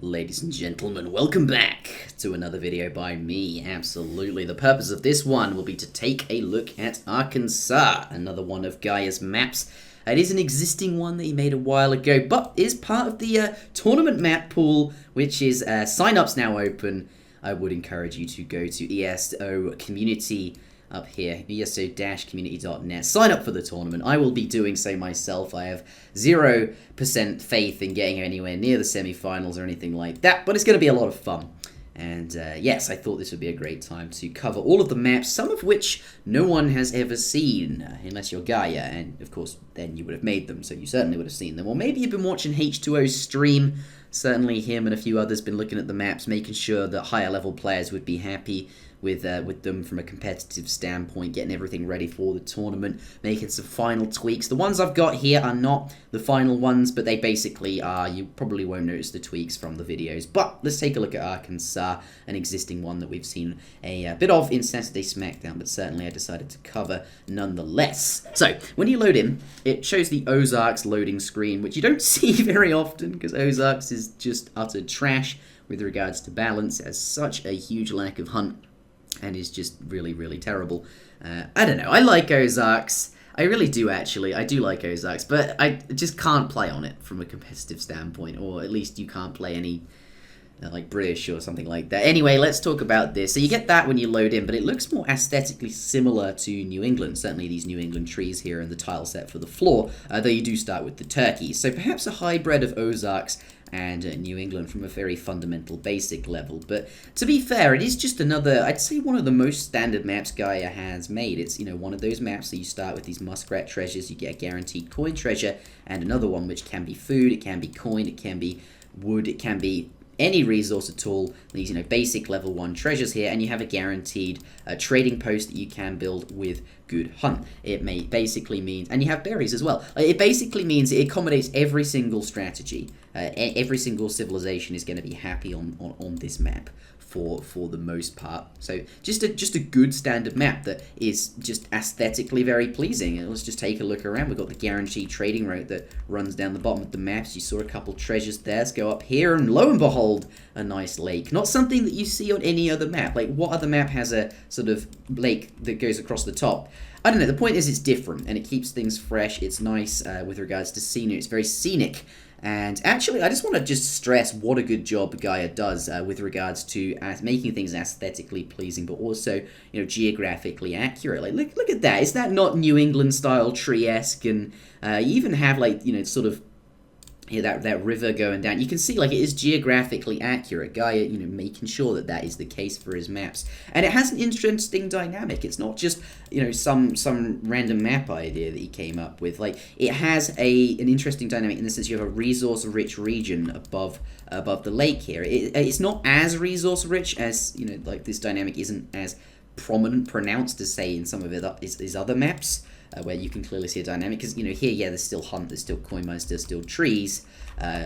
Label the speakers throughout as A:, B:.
A: Ladies and gentlemen, welcome back to another video by me. Absolutely. The purpose of this one will be to take a look at Arkansas, another one of Garja's maps. It is an existing one that he made a while ago, but is part of the tournament map pool, which is sign-ups now open. I would encourage you to go to ESO Community up here, eso-community.net. Sign up for the tournament. I will be doing so myself. I have 0% faith in getting anywhere near the semi-finals or anything like that, but it's going to be a lot of fun. And yes, I thought this would be a great time to cover all of the maps, some of which no one has ever seen, unless you're Garja, and of course, then you would have made them, so you certainly would have seen them. Or maybe you've been watching H2O's stream. Certainly him and a few others been looking at the maps, making sure that higher level players would be happy with them from a competitive standpoint, getting everything ready for the tournament, making some final tweaks. The ones I've got here are not the final ones, but they basically are. You probably won't notice the tweaks from the videos. But let's take a look at Arkansas, an existing one that we've seen a bit of in Saturday SmackDown, but certainly I decided to cover nonetheless. So, when you load in, it shows the Ozarks loading screen, which you don't see very often, because Ozarks is just utter trash with regards to balance. It has such a huge lack of hunt, and is just really, really terrible. I don't know. I like Ozarks. I really do, actually. I do like Ozarks, but I just can't play on it from a competitive standpoint, or at least you can't play any like British or something like that. Anyway, let's talk about this. So you get that when you load in, but it looks more aesthetically similar to New England. Certainly these New England trees here and the tile set for the floor, though you do start with the turkeys. So perhaps a hybrid of Ozarks and New England from a very fundamental basic level. But to be fair, it is just another, I'd say one of the most standard maps Garja has made. It's, you know, one of those maps that you start with these muskrat treasures, you get a guaranteed coin treasure, and another one which can be food, it can be coin, it can be wood, it can be any resource at all. These, you know, basic level 1 treasures here, and you have a guaranteed trading post that you can build with good hunt. It may basically mean, and you have berries as well. It basically means it accommodates every single strategy. Every single civilization is going to be happy on this map for the most part. So just a good standard map that is just aesthetically very pleasing. And let's just take a look around. We've got the guaranteed trading route that runs down the bottom of the maps. You saw a couple treasures there. Let's go up here, and lo and behold, a nice lake. Not something that you see on any other map. Like, what other map has a sort of lake that goes across the top? I don't know. The point is it's different, and it keeps things fresh. It's nice with regards to scenery. It's very scenic. And actually, I just want to just stress what a good job Garja does with regards to making things aesthetically pleasing, but also, you know, geographically accurate. Like, look at that. Is that not New England style tree-esque? And you even have, like, you know, sort of, yeah, that river going down. You can see, like, it is geographically accurate. Garja, you know, making sure that that is the case for his maps. And it has an interesting dynamic. It's not just, you know, some random map idea that he came up with. Like, it has an interesting dynamic in the sense you have a resource-rich region above the lake here. It's not as resource-rich as, you know, like, this dynamic isn't as pronounced as, say, in some of his other maps. Where you can clearly see a dynamic, because, you know, here, yeah, there's still hunt, there's still coin mines, there's still trees,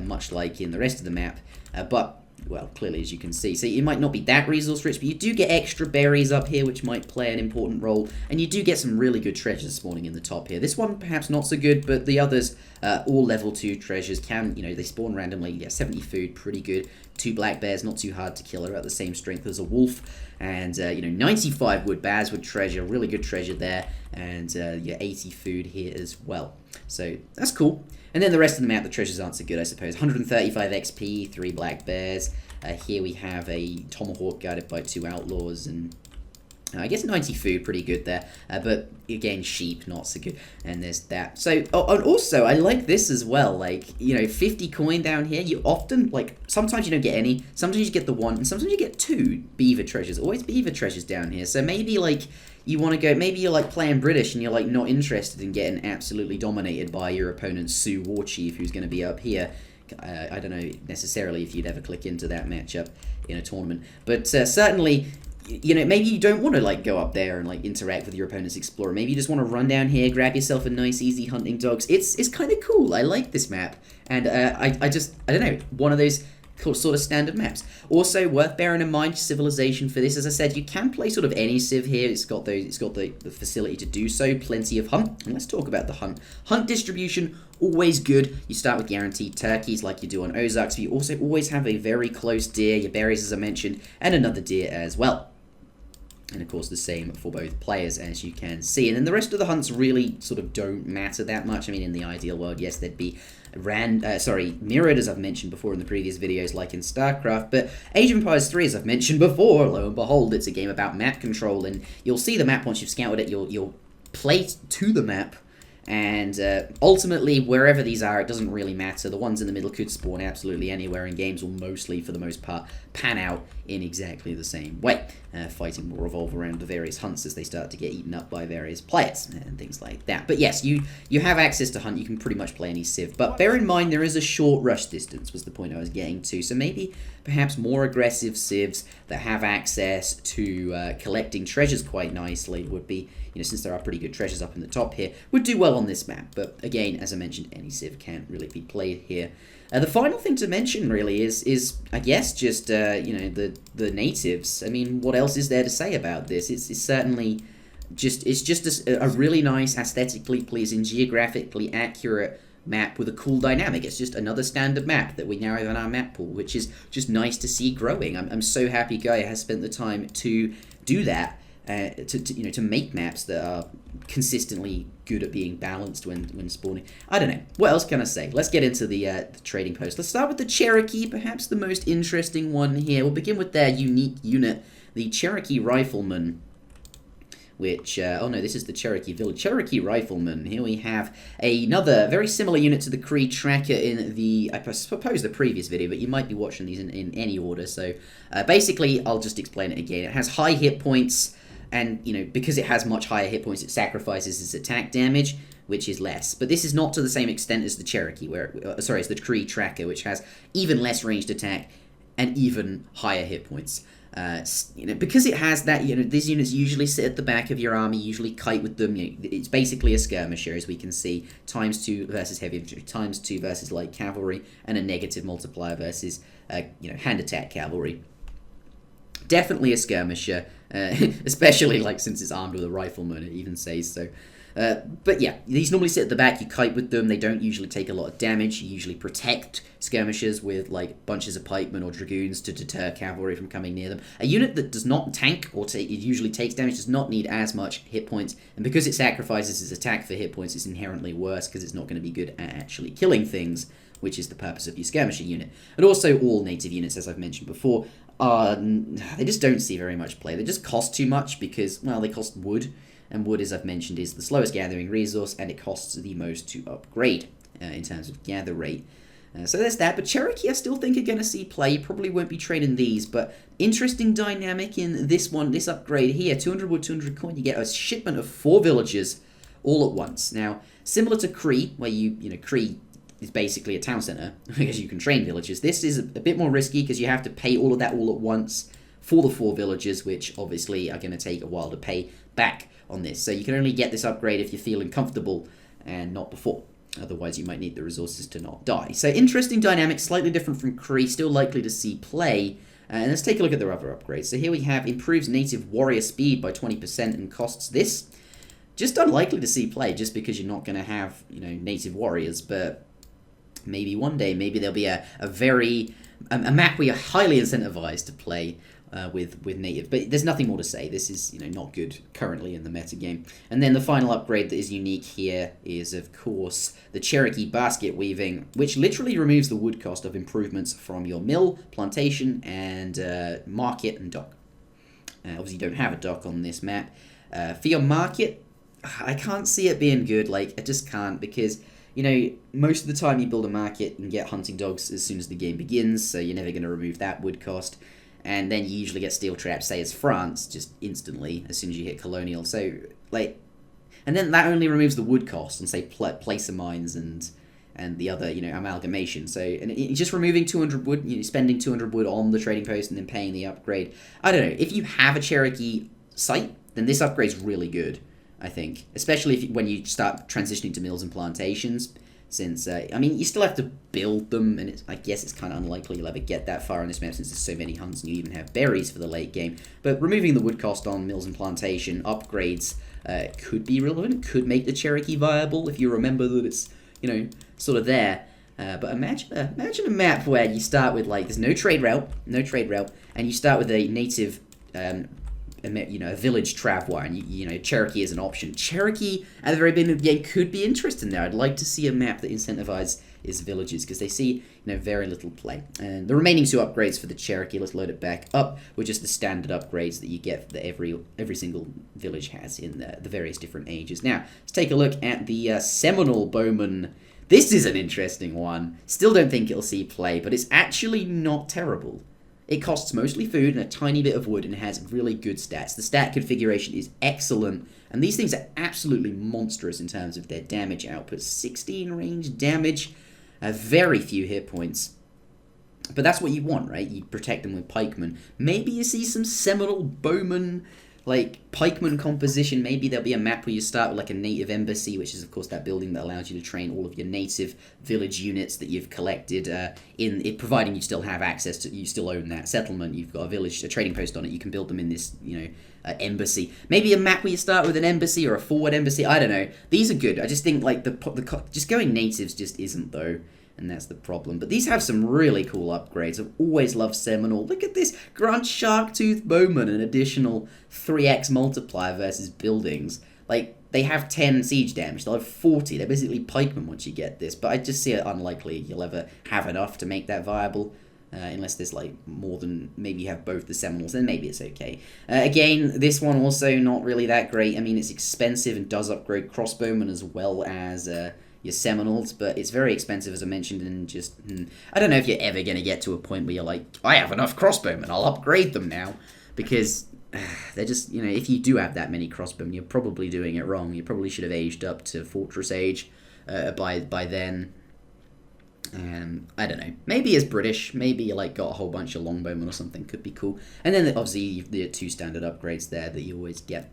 A: much like in the rest of the map, but, well, clearly, as you can see. So it might not be that resource rich, but you do get extra berries up here, which might play an important role, and you do get some really good treasures spawning in the top here. This one, perhaps not so good, but the others, all level 2 treasures can, you know, they spawn randomly. You get 70 food, pretty good. 2 black bears, not too hard to kill, are about the same strength as a wolf, and, you know, 95 wood, basswood treasure, really good treasure there, and, yeah, 80 food here as well. So, that's cool. And then the rest of the map, the treasures aren't so good, I suppose. 135 XP, 3 black bears. Here we have a tomahawk guarded by 2 outlaws, and I guess 90 food, pretty good there. But again, sheep, not so good. And there's that. So, oh, and also, I like this as well. Like, you know, 50 coin down here. You often, like, sometimes you don't get any. Sometimes you get the 1, and sometimes you get 2 beaver treasures. Always beaver treasures down here. So maybe, like, you want to go, maybe you're, like, playing British, and you're, like, not interested in getting absolutely dominated by your opponent's Sioux War Chief, who's going to be up here. I don't know necessarily if you'd ever click into that matchup in a tournament. But certainly, you know, maybe you don't want to, like, go up there and, like, interact with your opponent's explorer. Maybe you just want to run down here, grab yourself a nice, easy hunting dogs. It's kind of cool. I like this map. And I don't know, one of those sort of standard maps. Also, worth bearing in mind, civilization for this, as I said, you can play sort of any civ here. It's got the facility to do so. Plenty of hunt. And let's talk about the hunt. Hunt distribution, always good. You start with guaranteed turkeys like you do on Ozarks, but you also always have a very close deer, your berries as I mentioned, and another deer as well. And of course the same for both players, as you can see. And then the rest of the hunts really sort of don't matter that much. I mean, in the ideal world, yes, there'd be mirrored, as I've mentioned before in the previous videos, like in StarCraft. But Age of Empires 3, as I've mentioned before, lo and behold, it's a game about map control. And you'll see the map once you've scouted it. You'll play to the map. And ultimately, wherever these are, it doesn't really matter. The ones in the middle could spawn absolutely anywhere, and games will mostly, for the most part, pan out in exactly the same way. Fighting will revolve around the various hunts as they start to get eaten up by various players and things like that. But yes, you have access to hunt. You can pretty much play any civ. But bear in mind, there is a short rush distance, was the point I was getting to. So maybe, perhaps more aggressive civs that have access to collecting treasures quite nicely would be, since there are pretty good treasures up in the top here, would do well on this map. But again, as I mentioned, any civ can't really be played here. The final thing to mention really is I guess just the natives. I mean, what else is there to say about this? It's certainly just a really nice, aesthetically pleasing, geographically accurate map with a cool dynamic. It's just another standard map that we now have in our map pool, which is just nice to see growing. I'm so happy Garja has spent the time to do that. To make maps that are consistently good at being balanced when spawning. I don't know. What else can I say? Let's get into the trading post. Let's start with the Cherokee, perhaps the most interesting one here. We'll begin with their unique unit, the Cherokee Rifleman, which, oh no, this is the Cherokee Village. Cherokee Rifleman. Here we have another very similar unit to the Cree Tracker in the, I suppose, the previous video, but you might be watching these in any order. So basically, I'll just explain it again. It has high hit points, and, because it has much higher hit points, it sacrifices its attack damage, which is less. But this is not to the same extent as the Cherokee, it's the Cree Tracker, which has even less ranged attack and even higher hit points. Because it has that, these units usually sit at the back of your army, usually kite with them. It's basically a skirmisher, as we can see, ×2 versus heavy infantry, ×2 versus light cavalry, and a negative multiplier versus, hand attack cavalry. Definitely a skirmisher, especially since it's armed with a rifleman, it even says so. But yeah, these normally sit at the back, you kite with them, they don't usually take a lot of damage, you usually protect skirmishers with bunches of pikemen or dragoons to deter cavalry from coming near them. A unit that does not tank, or it usually takes damage, does not need as much hit points, and because it sacrifices its attack for hit points, it's inherently worse because it's not going to be good at actually killing things, which is the purpose of your skirmisher unit. And also all native units, as I've mentioned before, they just don't see very much play. They just cost too much because, well, they cost wood, and wood, as I've mentioned, is the slowest gathering resource, and it costs the most to upgrade in terms of gather rate. So there's that, but Cherokee I still think are going to see play. You probably won't be trading these, but interesting dynamic in this one, this upgrade here. 200 wood, 200 coin, you get a shipment of 4 villages all at once. Now, similar to Cree, where Cree is basically a town centre, because you can train villages. This is a bit more risky because you have to pay all of that all at once for the 4 villages, which obviously are going to take a while to pay back on this. So you can only get this upgrade if you're feeling comfortable and not before. Otherwise, you might need the resources to not die. So interesting dynamic, slightly different from Cree, still likely to see play. And let's take a look at their other upgrades. So here we have improves native warrior speed by 20% and costs this. Just unlikely to see play, just because you're not going to have native warriors, but maybe one day, maybe there'll be a map where you're highly incentivized to play with native, but there's nothing more to say. This is not good currently in the metagame. And then the final upgrade that is unique here is, of course, the Cherokee basket weaving, which literally removes the wood cost of improvements from your mill, plantation, and market and dock. Obviously, you don't have a dock on this map. For your market, I can't see it being good. I just can't, because most of the time you build a market and get hunting dogs as soon as the game begins, so you're never going to remove that wood cost. And then you usually get steel traps, say as France, just instantly as soon as you hit colonial. So, and then that only removes the wood cost and say placer mines and the other, amalgamation. So, and it's just removing 200 wood, spending 200 wood on the trading post and then paying the upgrade. I don't know. If you have a Cherokee site, then this upgrade's really good, I think. Especially when you start transitioning to mills and plantations. since, I mean, you still have to build them, and I guess it's kind of unlikely you'll ever get that far on this map since there's so many hunts and you even have berries for the late game. But removing the wood cost on mills and plantation, upgrades could be relevant, could make the Cherokee viable if you remember that it's, you know, sort of there. But imagine a map where you start with, like, there's no trade route, and you start with a native, you know, a village travois, and you know, Cherokee is an option. Cherokee at the very beginning of the game could be interesting there. I'd like to see a map that incentivizes villages, because they see, you know, very little play. And the remaining 2 upgrades for the Cherokee, let's load it back up, were just the standard upgrades that you get that every single village has in the various different ages. Now, let's take a look at the Seminole Bowman. This is an interesting one. Still don't think it'll see play, but it's actually not terrible. It costs mostly food and a tiny bit of wood, and it has really good stats. The stat configuration is excellent, and these things are absolutely monstrous in terms of their damage output. 16 range damage, very few hit points. But that's what you want, right? You protect them with pikemen. Maybe you see some Seminole Bowman, like, pikeman composition. Maybe there'll be a map where you start with, like, a native embassy, which is, of course, that building that allows you to train all of your native village units that you've collected, providing you still have access to, you still own that settlement, you've got a trading post on it, you can build them in this, you know, embassy. Maybe a map where you start with an embassy or a forward embassy, I don't know. These are good. I just think, like, just going natives just isn't, though. And that's the problem. But these have some really cool upgrades. I've always loved Seminole. Look at this. Grant Sharktooth Bowman, an additional 3x multiplier versus buildings. Like, they have 10 siege damage. They'll have 40. They're basically pikemen once you get this. But I just see it unlikely you'll ever have enough to make that viable. Unless there's, like, more than, maybe you have both the Seminoles, then maybe it's okay. Again, this one also not really that great. I mean, it's expensive and does upgrade crossbowmen as well as your Seminoles, but it's very expensive, as I mentioned, and just, I don't know if you're ever going to get to a point where you're like, I have enough crossbowmen, I'll upgrade them now, because they're just, you know, if you do have that many crossbowmen, you're probably doing it wrong. You probably should have aged up to Fortress Age by then. I don't know. Maybe as British, maybe you like got a whole bunch of longbowmen or something, could be cool. And then obviously the 2 standard upgrades there that you always get.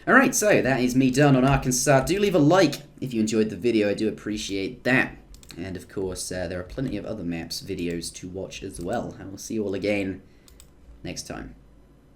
A: Alright, so that is me done on Arkansas. Do leave a like if you enjoyed the video, I do appreciate that. And of course, there are plenty of other maps videos to watch as well. And we'll see you all again next time.